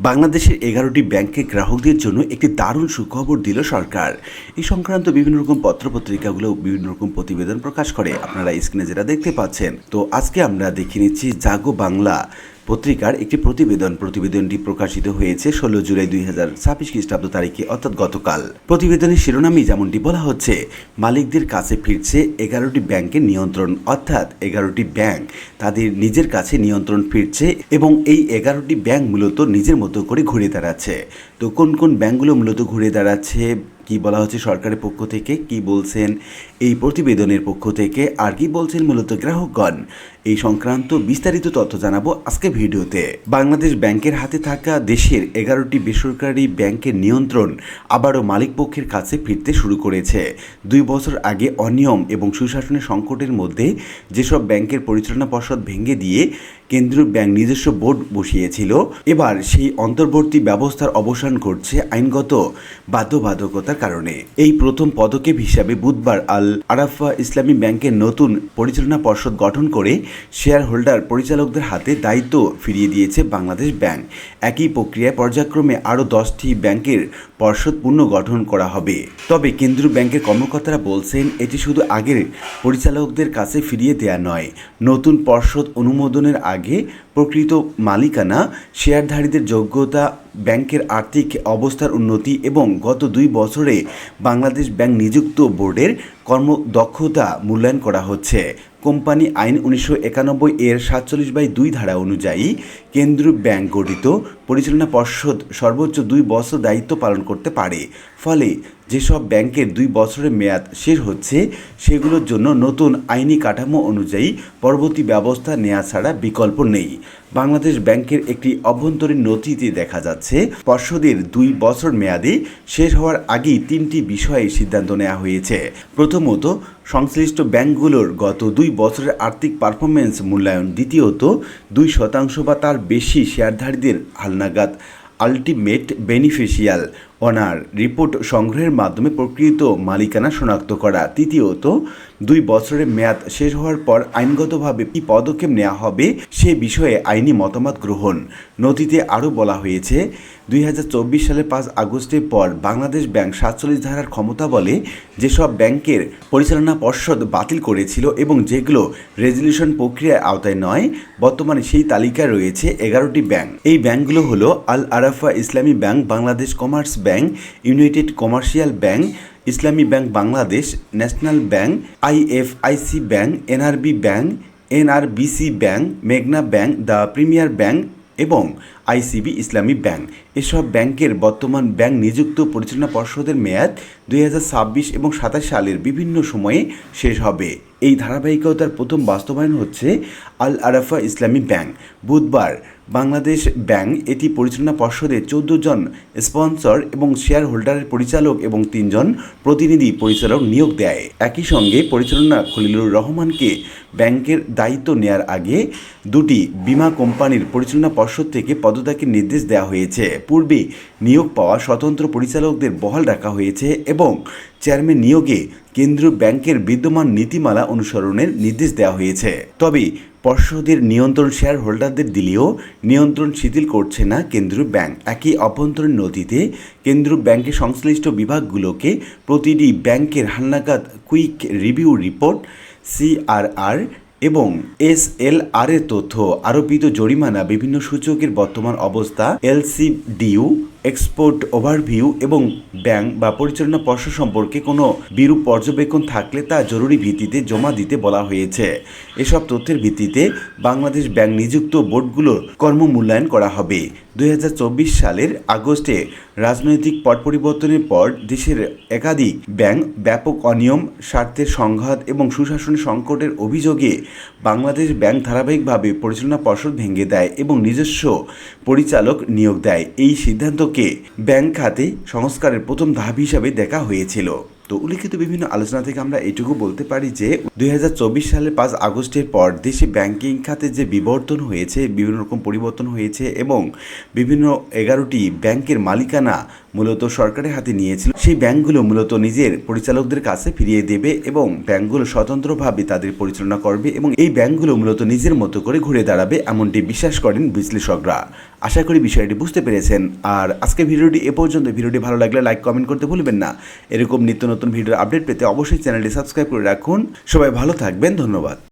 বাংলাদেশের 11টি ব্যাংকের গ্রাহকদের জন্য একটি দারুণ সুখবর দিল সরকার। এই সংক্রান্ত বিভিন্ন রকম পত্রপত্রিকাগুলো বিভিন্ন রকম প্রতিবেদন প্রকাশ করে, আপনারা স্ক্রিনে যেটা দেখতে পাচ্ছেন। তো আজকে আমরা দেখে নিচ্ছি জাগো বাংলা পত্রিকার একটি প্রতিবেদনটি প্রকাশিত হয়েছে 16 জুলাই 2026 খ্রিস্টাব্দ তারিখে, অর্থাৎ গতকাল। প্রতিবেদনের শিরোনামে যেমনটি বলা হচ্ছে, মালিকদের কাছে ফিরছে 11টি ব্যাংকের নিয়ন্ত্রণ, অর্থাৎ 11টি ব্যাংক তাদের নিজের কাছে নিয়ন্ত্রণ ফিরছে এবং এই 11টি ব্যাংক মূলত নিজের মতো করে ঘুরে দাঁড়াচ্ছে। তো কোন কোন ব্যাংকগুলো মূলত ঘুরে দাঁড়াচ্ছে, কি বলা হচ্ছে সরকারের পক্ষ থেকে, কি বলছেন এই প্রতিবেদনের পক্ষ থেকে, আর কি বলছেন মূলত গ্রাহকগণ, এই সংক্রান্ত বিস্তারিত তথ্য জানাবো আজকে ভিডিওতে। বাংলাদেশ ব্যাংকের হাতে থাকা দেশের 11টি বেসরকারি ব্যাংকের নিয়ন্ত্রণ আবারও মালিকপক্ষের কাছে ফিরতে শুরু করেছে। 2 বছর আগে অনিয়ম এবং সুশাসনের সংকটের মধ্যে যেসব ব্যাংকের পরিচালনা পর্ষদ ভেঙে দিয়ে কেন্দ্রীয় ব্যাংক নিজস্ব বোর্ড বসিয়েছিল, এবার সেই অন্তর্বর্তী ব্যবস্থার অবসান ঘটছে আইনগত বাধ্যবাধকতার কারণে। এই প্রথম পদক্ষেপ হিসাবে বুধবার আল আরাফা ইসলামী ব্যাংকের নতুন পরিচালনা পর্ষদ গঠন করে শেয়ার হোল্ডার পরিচালকদের হাতে দায়িত্ব ফিরিয়ে দিয়েছে বাংলাদেশ ব্যাংক। একই প্রক্রিয়ায় পর্যায়ক্রমে আরও 10টি ব্যাংকের পর্ষদ পুনর্গঠন করা হবে। তবে কেন্দ্রীয় ব্যাংকের কর্মকর্তারা বলছেন, এটি শুধু আগের পরিচালকদের কাছে ফিরিয়ে দেয়া নয়, নতুন পর্ষদ অনুমোদনের আগে প্রকৃত মালিকানা, শেয়ারধারীদের যোগ্যতা, ব্যাংকের আর্থিক অবস্থার উন্নতি এবং গত 2 বছরে বাংলাদেশ ব্যাংক নিযুক্ত বোর্ডের কর্মদক্ষতা মূল্যায়ন করা হচ্ছে। কোম্পানি আইন 1991 এর 47/2 ধারা অনুযায়ী কেন্দ্রীয় ব্যাংক গঠিত পরিচালনা পর্ষদ সর্বোচ্চ 2 বছর দায়িত্ব পালন করতে পারে। ফলে যেসব ব্যাংকের 2 বছরের মেয়াদ শেষ হচ্ছে, সেগুলোর জন্য নতুন আইনি কাঠামো অনুযায়ী পরবর্তী ব্যবস্থা নেওয়া ছাড়া বিকল্প নেই। বাংলাদেশ ব্যাংকের একটি অভ্যন্তরীণ নথিতে দেখা যাচ্ছে, পর্ষদের 2 বছর মেয়াদে শেষ হওয়ার আগেই 3টি বিষয়ে সিদ্ধান্ত নেওয়া হয়েছে। প্রথমত, সংশ্লিষ্ট ব্যাংকগুলোর গত 2 বছরের আর্থিক পারফরমেন্স মূল্যায়ন। দ্বিতীয়ত, 2% বা তার বেশি শেয়ারধারীদের হালনাগাদ আলটিমেট বেনিফিশিয়াল অনার রিপোর্ট সংগ্রহের মাধ্যমে প্রকৃত মালিকানা শনাক্ত করা। তৃতীয়ত, 2 বছরের মেয়াদ শেষ হওয়ার পর আইনগতভাবে কী পদক্ষেপ নেওয়া হবে সে বিষয়ে আইনি মতামত গ্রহণ। নথিতে আরও বলা হয়েছে, 2024 সালের 5 আগস্টের পর বাংলাদেশ ব্যাংক 47 ধারার ক্ষমতা বলে যেসব ব্যাংকের পরিচালনা পর্ষদ বাতিল করেছিল এবং যেগুলো রেজলিউশন প্রক্রিয়ার আওতায় নয়, বর্তমানে সেই তালিকায় রয়েছে 11টি ব্যাংক। এই ব্যাংকগুলো হলো Al Arafah Islami Bank, Bangladesh Commerce Bank, United Commercial Bank, Islami Bank Bangladesh, National Bank, IFIC Bank, NRB Bank, NRBC Bank, মেঘনা ব্যাংক, দ্য প্রিমিয়ার ব্যাংক এবং আইসিবি ইসলামী ব্যাংক। এসব ব্যাংকের বর্তমান ব্যাংক নিযুক্ত পরিচালনা পর্ষদের মেয়াদ 2026 এবং 27 সালের বিভিন্ন সময়ে শেষ হবে। এই ধারাবাহিকতার প্রথম বাস্তবায়ন হচ্ছে আল আরাফা ইসলামী ব্যাংক। বুধবার বাংলাদেশ ব্যাংক এটি পরিচালনা পর্ষদে 14 জন স্পন্সর এবং শেয়ার হোল্ডারের পরিচালক এবং 3 জন প্রতিনিধি পরিচালক নিয়োগ দেয়। একই সঙ্গে পরিচালনা খলিলুর রহমানকে ব্যাংকের দায়িত্ব নেয়ার আগে 2টি বিমা কোম্পানির পরিচালনা পর্ষদ থেকে পদত্যাগের নির্দেশ দেওয়া হয়েছে। পূর্বে নিয়োগ পাওয়া স্বতন্ত্র পরিচালকদের বহাল রাখা হয়েছে এবং চেয়ারম্যান নিয়োগে কেন্দ্রীয় ব্যাংকের বিদ্যমান নীতিমালা অনুসরণের নির্দেশ দেওয়া হয়েছে। তবে পর্ষদের নিয়ন্ত্রণ শেয়ার হোল্ডারদের দিলেও নিয়ন্ত্রণ শিথিল করছে না কেন্দ্রীয় ব্যাংক। একই অভ্যন্তরীণ নথিতে কেন্দ্রীয় ব্যাংকের সংশ্লিষ্ট বিভাগগুলোকে প্রতিটি ব্যাংকের হালনাগাদ কুইক রিভিউ রিপোর্ট, সিআরআর এবং এসএলআর এর তথ্য, আরোপিত জরিমানা, বিভিন্ন সূচকের বর্তমান অবস্থা, এলসিডিউ, এক্সপোর্ট ওভারভিউ এবং ব্যাংক বা পরিচালনা পর্ষদ সম্পর্কে কোনো বিরূপ পর্যবেক্ষণ থাকলে তা জরুরি ভিত্তিতে জমা দিতে বলা হয়েছে। এসব তথ্যের ভিত্তিতে বাংলাদেশ ব্যাংক নিযুক্ত বোর্ডগুলোর কর্মমূল্যায়ন করা হবে। 2024 সালের আগস্টে রাজনৈতিক পট পরিবর্তনের পর দেশের একাধিক ব্যাংক ব্যাপক অনিয়ম, স্বার্থের সংঘাত এবং সুশাসনের সংকটের অভিযোগে বাংলাদেশ ব্যাংক ধারাবাহিকভাবে পরিচালনা পর্ষদ ভেঙে দেয় এবং নিজস্ব পরিচালক নিয়োগ দেয়। এই সিদ্ধান্তকে ব্যাংক খাতে সংস্কারের প্রথম ধাপ হিসাবে দেখা হয়েছিল। তো উল্লিখিত বিভিন্ন আলোচনা থেকে আমরা এটুকু বলতে পারি যে 2024 সালের 5 আগস্টের পর দেশে ব্যাংকিং খাতে যে বিবর্তন হয়েছে, বিভিন্ন রকম পরিবর্তন হয়েছে এবং বিভিন্ন 11টি ব্যাংকের মালিকানা মূলত সরকারের হাতে নিয়েছিল, সেই ব্যাংকগুলো মূলত নিজের পরিচালকদের কাছে ফিরিয়ে দেবে এবং ব্যাংকগুলো স্বতন্ত্রভাবে তাদের পরিচালনা করবে এবং এই ব্যাংকগুলো মূলত নিজের মতো করে ঘুরে দাঁড়াবে, এমনটি বিশ্বাস করেন বিশ্লেষকরা। আশা করি বিষয়টি বুঝতে পেরেছেন। আর আজকে ভিডিওটি এ পর্যন্ত। ভিডিওটি ভালো লাগলে লাইক কমেন্ট করতে ভুলবেন না। এরকম নিত্য নতুন ভিডিওর আপডেট পেতে অবশ্যই চ্যানেলটি সাবস্ক্রাইব করে রাখুন। সবাই ভালো থাকবেন, ধন্যবাদ।